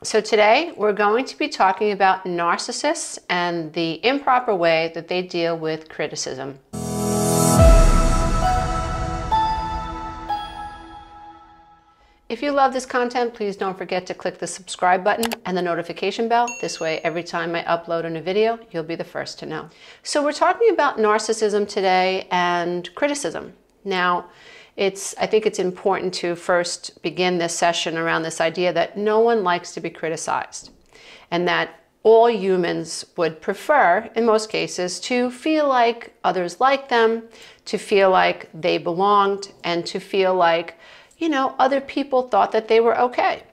So today we're going to be talking about narcissists and the improper way that they deal with criticism. If you love this content, please don't forget to click the subscribe button and the notification bell. This way, every time I upload a new video, you'll be the first to know. So we're talking about narcissism today and criticism. Now, I think it's important to first begin this session around this idea that no one likes to be criticized, and that all humans would prefer, in most cases, to feel like others like them, to feel like they belonged, and to feel like, you know, other people thought that they were okay.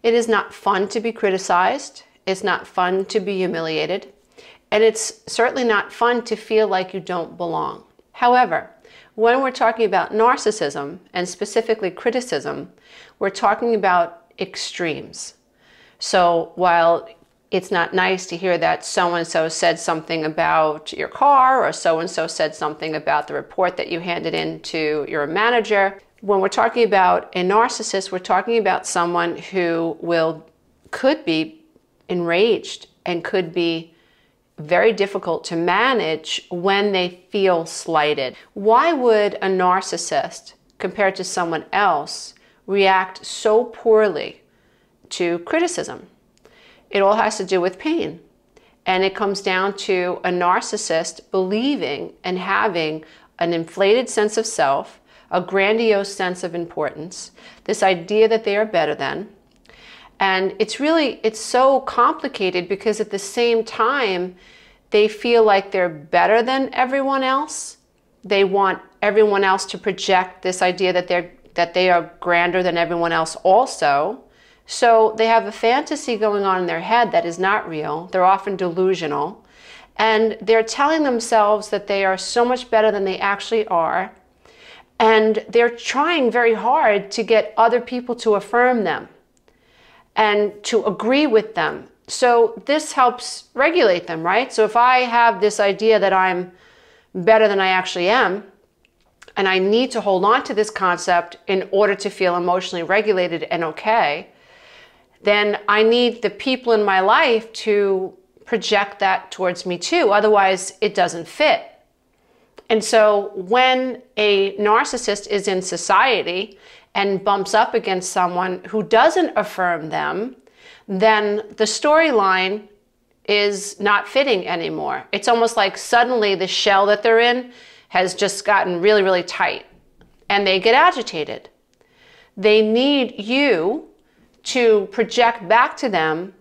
It is not fun to be criticized. It's not fun to be humiliated. And it's certainly not fun to feel like you don't belong. However, when we're talking about narcissism, and specifically criticism, we're talking about extremes. So while it's not nice to hear that so-and-so said something about your car, or so-and-so said something about the report that you handed in to your manager, when we're talking about a narcissist, we're talking about someone who could be enraged and could be very difficult to manage when they feel slighted. Why would a narcissist, compared to someone else, react so poorly to criticism? It all has to do with pain. And it comes down to a narcissist believing and having an inflated sense of self, a grandiose sense of importance, this idea that they are better than. And it's so complicated because at the same time, they feel like they're better than everyone else. They want everyone else to project this idea that they are grander than everyone else also. So they have a fantasy going on in their head that is not real. They're often delusional. And they're telling themselves that they are so much better than they actually are. And they're trying very hard to get other people to affirm them and to agree with them. So this helps regulate them, right? So if I have this idea that I'm better than I actually am, and I need to hold on to this concept in order to feel emotionally regulated and okay, then I need the people in my life to project that towards me too. Otherwise, it doesn't fit. And so when a narcissist is in society and bumps up against someone who doesn't affirm them, then the storyline is not fitting anymore. It's almost like suddenly the shell that they're in has just gotten really, really tight, and they get agitated. They need you to project back to them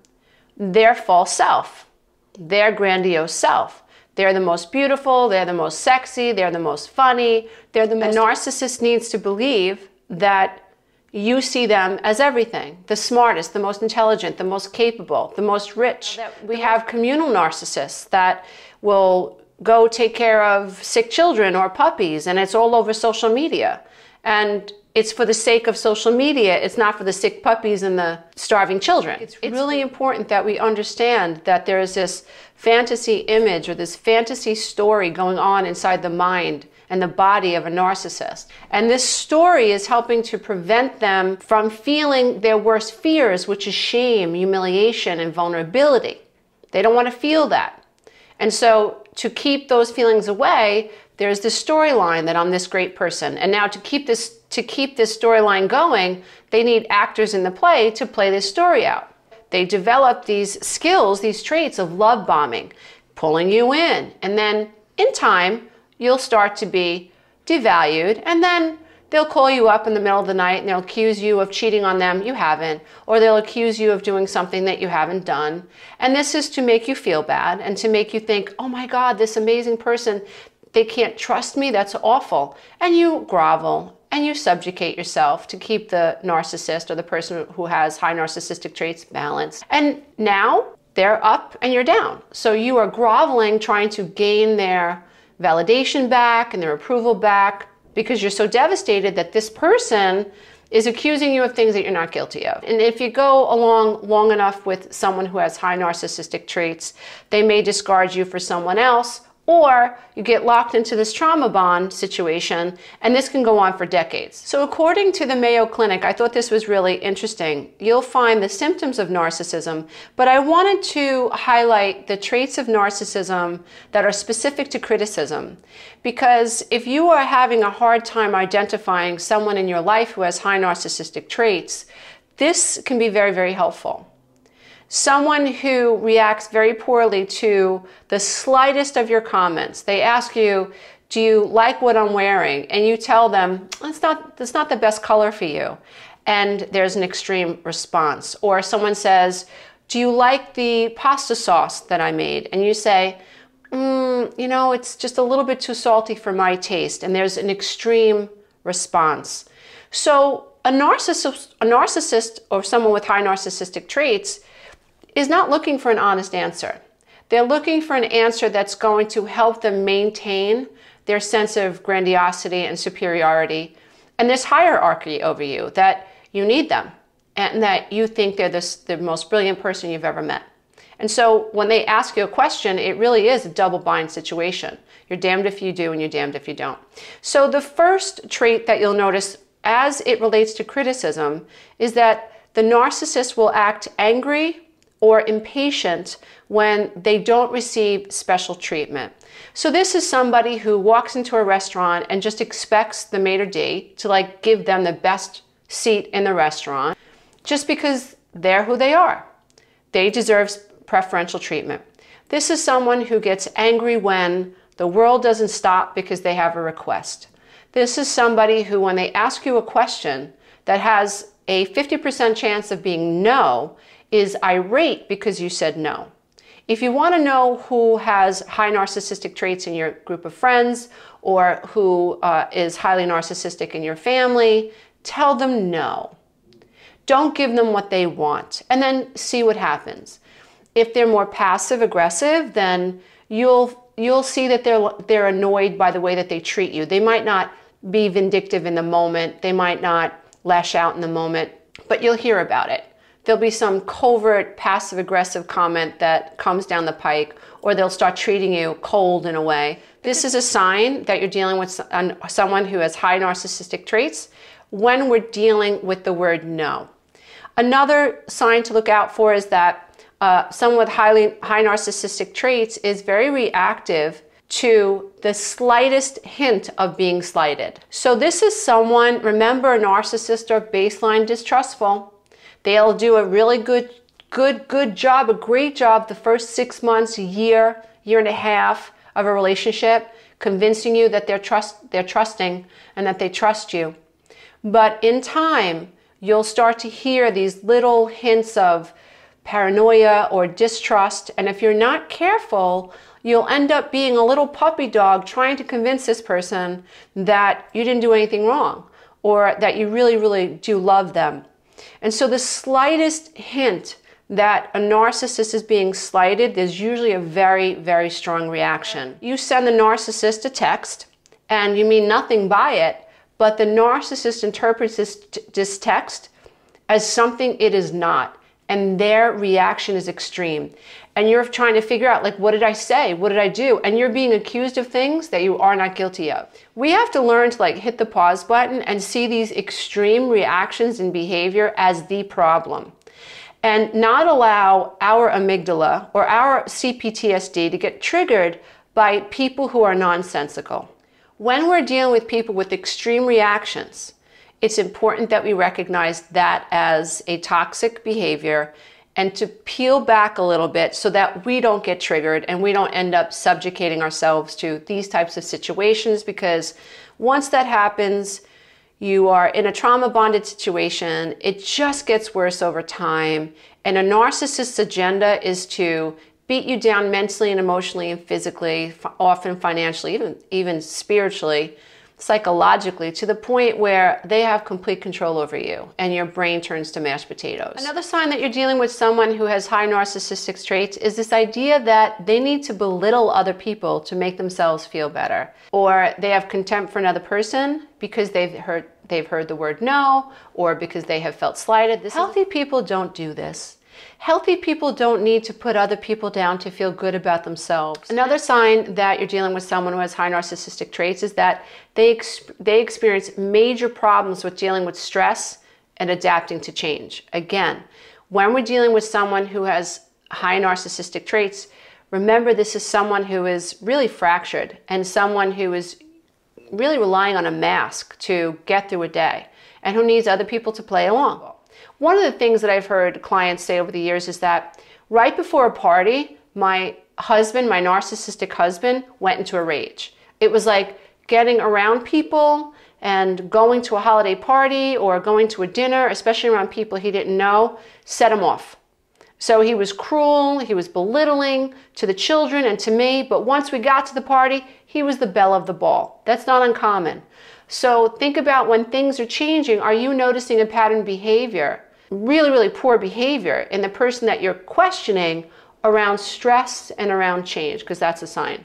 their false self, their grandiose self. They're the most beautiful, they're the most sexy, they're the most funny, they're the most... A narcissist needs to believe that you see them as everything, the smartest, the most intelligent, the most capable, the most rich. We have communal narcissists that will go take care of sick children or puppies, and it's all over social media. And it's for the sake of social media. It's not for the sick puppies and the starving children. It's really important that we understand that there is this fantasy image or this fantasy story going on inside the mind and the body of a narcissist. And this story is helping to prevent them from feeling their worst fears, which is shame, humiliation, and vulnerability. They don't want to feel that. And so to keep those feelings away, there's this storyline that I'm this great person. And now to keep this storyline going, they need actors in the play to play this story out. They develop these skills, these traits of love bombing, pulling you in. And then in time, you'll start to be devalued. And then they'll call you up in the middle of the night and they'll accuse you of cheating on them. You haven't. Or they'll accuse you of doing something that you haven't done. And this is to make you feel bad and to make you think, oh my God, this amazing person, they can't trust me. That's awful. And you grovel and you subjugate yourself to keep the narcissist or the person who has high narcissistic traits balanced. And now they're up and you're down. So you are groveling, trying to gain their validation back and their approval back because you're so devastated that this person is accusing you of things that you're not guilty of. And if you go along long enough with someone who has high narcissistic traits, they may discard you for someone else, Or you get locked into this trauma bond situation, and this can go on for decades. So according to the Mayo Clinic, I thought this was really interesting. You'll find the symptoms of narcissism, but I wanted to highlight the traits of narcissism that are specific to criticism. Because if you are having a hard time identifying someone in your life who has high narcissistic traits, this can be very, very helpful. Someone who reacts very poorly to the slightest of your comments. They ask you, do you like what I'm wearing? And you tell them, that's not the best color for you. And there's an extreme response. Or someone says, do you like the pasta sauce that I made? And you say, you know, it's just a little bit too salty for my taste. And there's an extreme response. So a narcissist or someone with high narcissistic traits is not looking for an honest answer. They're looking for an answer that's going to help them maintain their sense of grandiosity and superiority and this hierarchy over you, that you need them and that you think they're the most brilliant person you've ever met. And so when they ask you a question, it really is a double bind situation. You're damned if you do and you're damned if you don't. So the first trait that you'll notice as it relates to criticism is that the narcissist will act angry or impatient when they don't receive special treatment. So this is somebody who walks into a restaurant and just expects the maitre d' to give them the best seat in the restaurant just because they're who they are. They deserve preferential treatment. This is someone who gets angry when the world doesn't stop because they have a request. This is somebody who, when they ask you a question that has a 50% chance of being no, is irate because you said no. If you want to know who has high narcissistic traits in your group of friends or who is highly narcissistic in your family, tell them no. Don't give them what they want and then see what happens. If they're more passive aggressive, then you'll see that they're annoyed by the way that they treat you. They might not be vindictive in the moment. They might not lash out in the moment, but you'll hear about it. There'll be some covert passive-aggressive comment that comes down the pike, or they'll start treating you cold in a way. This is a sign that you're dealing with someone who has high narcissistic traits when we're dealing with the word no. Another sign to look out for is that someone with high narcissistic traits is very reactive to the slightest hint of being slighted. So this is someone, remember, narcissists are baseline distrustful. They'll do a really good job, a great job the first 6 months, year and a half of a relationship, convincing you that they're trusting and that they trust you. But in time, you'll start to hear these little hints of paranoia or distrust. And if you're not careful, you'll end up being a little puppy dog trying to convince this person that you didn't do anything wrong or that you really, really do love them. And so the slightest hint that a narcissist is being slighted, there's usually a very, very strong reaction. You send the narcissist a text and you mean nothing by it, but the narcissist interprets this text as something it is not. And their reaction is extreme. And you're trying to figure out, what did I say? What did I do? And you're being accused of things that you are not guilty of. We have to learn to hit the pause button and see these extreme reactions and behavior as the problem. And not allow our amygdala or our CPTSD to get triggered by people who are nonsensical. When we're dealing with people with extreme reactions, it's important that we recognize that as a toxic behavior and to peel back a little bit so that we don't get triggered and we don't end up subjugating ourselves to these types of situations, because once that happens, you are in a trauma bonded situation. It just gets worse over time. And a narcissist's agenda is to beat you down mentally and emotionally and physically, often financially, even spiritually, psychologically, to the point where they have complete control over you and your brain turns to mashed potatoes. Another sign that you're dealing with someone who has high narcissistic traits is this idea that they need to belittle other people to make themselves feel better, or they have contempt for another person because they've heard the word no, or because they have felt slighted. Healthy people don't do this. Healthy people don't need to put other people down to feel good about themselves. Another sign that you're dealing with someone who has high narcissistic traits is that they experience major problems with dealing with stress and adapting to change. Again, when we're dealing with someone who has high narcissistic traits, remember this is someone who is really fractured and someone who is really relying on a mask to get through a day and who needs other people to play along. One of the things that I've heard clients say over the years is that right before a party, my husband, my narcissistic husband, went into a rage. It was like getting around people and going to a holiday party or going to a dinner, especially around people he didn't know, set him off. So he was cruel, he was belittling to the children and to me, but once we got to the party, he was the belle of the ball. That's not uncommon. So think about when things are changing, are you noticing a pattern behavior, really, really poor behavior in the person that you're questioning around stress and around change? Because that's a sign.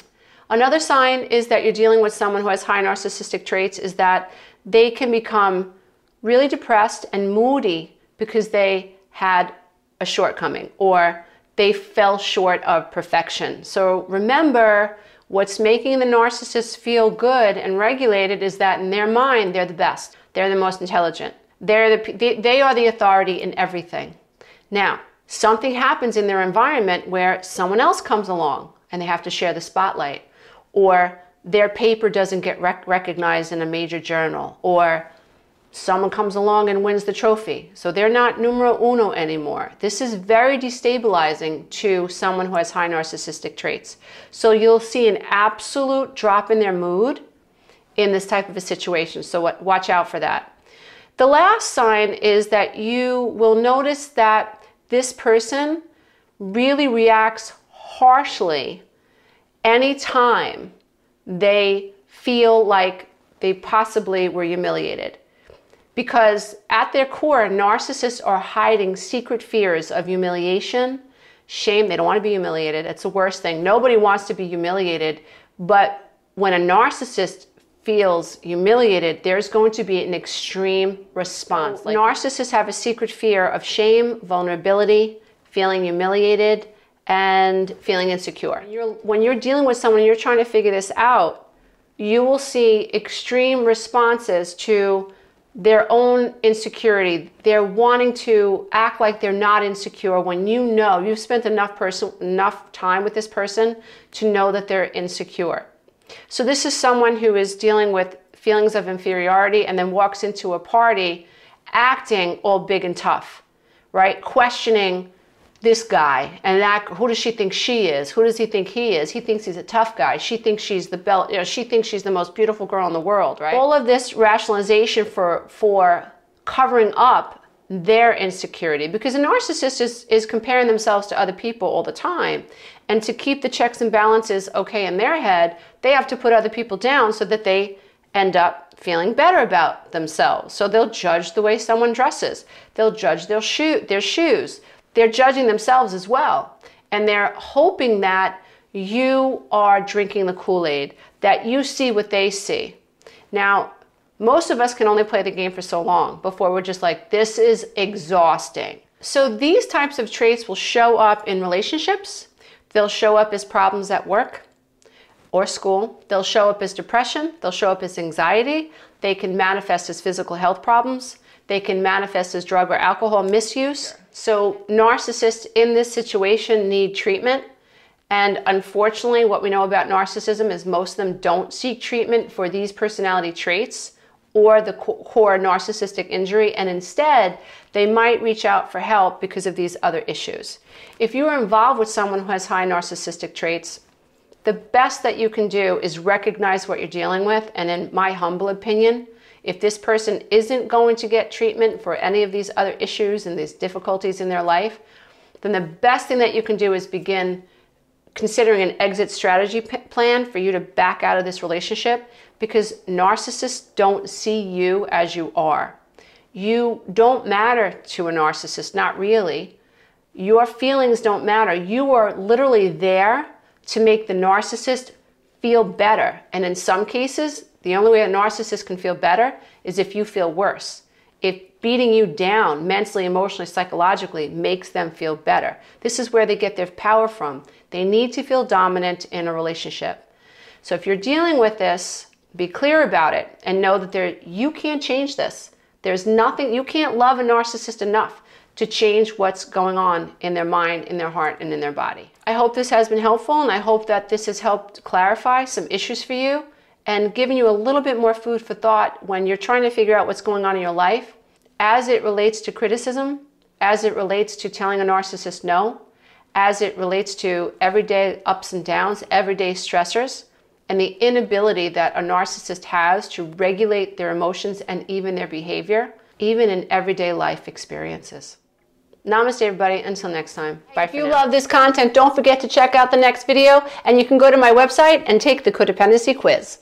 Another sign is that you're dealing with someone who has high narcissistic traits is that they can become really depressed and moody because they had a shortcoming or they fell short of perfection. So remember, what's making the narcissist feel good and regulated is that in their mind, they're the best. They're the most intelligent. They are the authority in everything. Now, something happens in their environment where someone else comes along and they have to share the spotlight, or their paper doesn't get recognized in a major journal, or someone comes along and wins the trophy. So they're not numero uno anymore. This is very destabilizing to someone who has high narcissistic traits. So you'll see an absolute drop in their mood in this type of a situation. So watch out for that. The last sign is that you will notice that this person really reacts harshly anytime they feel like they possibly were humiliated. Because at their core, narcissists are hiding secret fears of humiliation, shame. They don't want to be humiliated. It's the worst thing. Nobody wants to be humiliated. But when a narcissist feels humiliated, there's going to be an extreme response. Like, narcissists have a secret fear of shame, vulnerability, feeling humiliated, and feeling insecure. When you're dealing with someone and you're trying to figure this out, you will see extreme responses to their own insecurity. They're wanting to act like they're not insecure when you know you've spent enough time with this person to know that they're insecure. So this is someone who is dealing with feelings of inferiority and then walks into a party acting all big and tough, right? Questioning this guy and that, who does she think she is? Who does he think he is? He thinks he's a tough guy. She thinks she's the belle, she thinks she's the most beautiful girl in the world, right? All of this rationalization for covering up their insecurity, because a narcissist is comparing themselves to other people all the time. And to keep the checks and balances okay in their head, they have to put other people down so that they end up feeling better about themselves. So they'll judge the way someone dresses. They'll judge their shoes. They're judging themselves as well. And they're hoping that you are drinking the Kool-Aid, that you see what they see. Now, most of us can only play the game for so long before we're just like, this is exhausting. So these types of traits will show up in relationships. They'll show up as problems at work or school. They'll show up as depression. They'll show up as anxiety. They can manifest as physical health problems. They can manifest as drug or alcohol misuse. So narcissists in this situation need treatment. And unfortunately, what we know about narcissism is most of them don't seek treatment for these personality traits or the core narcissistic injury, and instead they might reach out for help because of these other issues. If you are involved with someone who has high narcissistic traits, the best that you can do is recognize what you're dealing with, and in my humble opinion, if this person isn't going to get treatment for any of these other issues and these difficulties in their life, then the best thing that you can do is begin considering an exit strategy plan for you to back out of this relationship, because narcissists don't see you as you are. You don't matter to a narcissist, not really. Your feelings don't matter. You are literally there to make the narcissist feel better. And in some cases, the only way a narcissist can feel better is if you feel worse. if beating you down mentally, emotionally, psychologically makes them feel better. This is where they get their power from. They need to feel dominant in a relationship. So if you're dealing with this, be clear about it and know that you can't change this. There's nothing, you can't love a narcissist enough to change what's going on in their mind, in their heart, and in their body. I hope this has been helpful, and I hope that this has helped clarify some issues for you and given you a little bit more food for thought when you're trying to figure out what's going on in your life as it relates to criticism, as it relates to telling a narcissist no, as it relates to everyday ups and downs, everyday stressors, and the inability that a narcissist has to regulate their emotions and even their behavior, even in everyday life experiences. Namaste, everybody. Until next time. Bye for now. If you love this content, don't forget to check out the next video, and you can go to my website and take the Codependency quiz.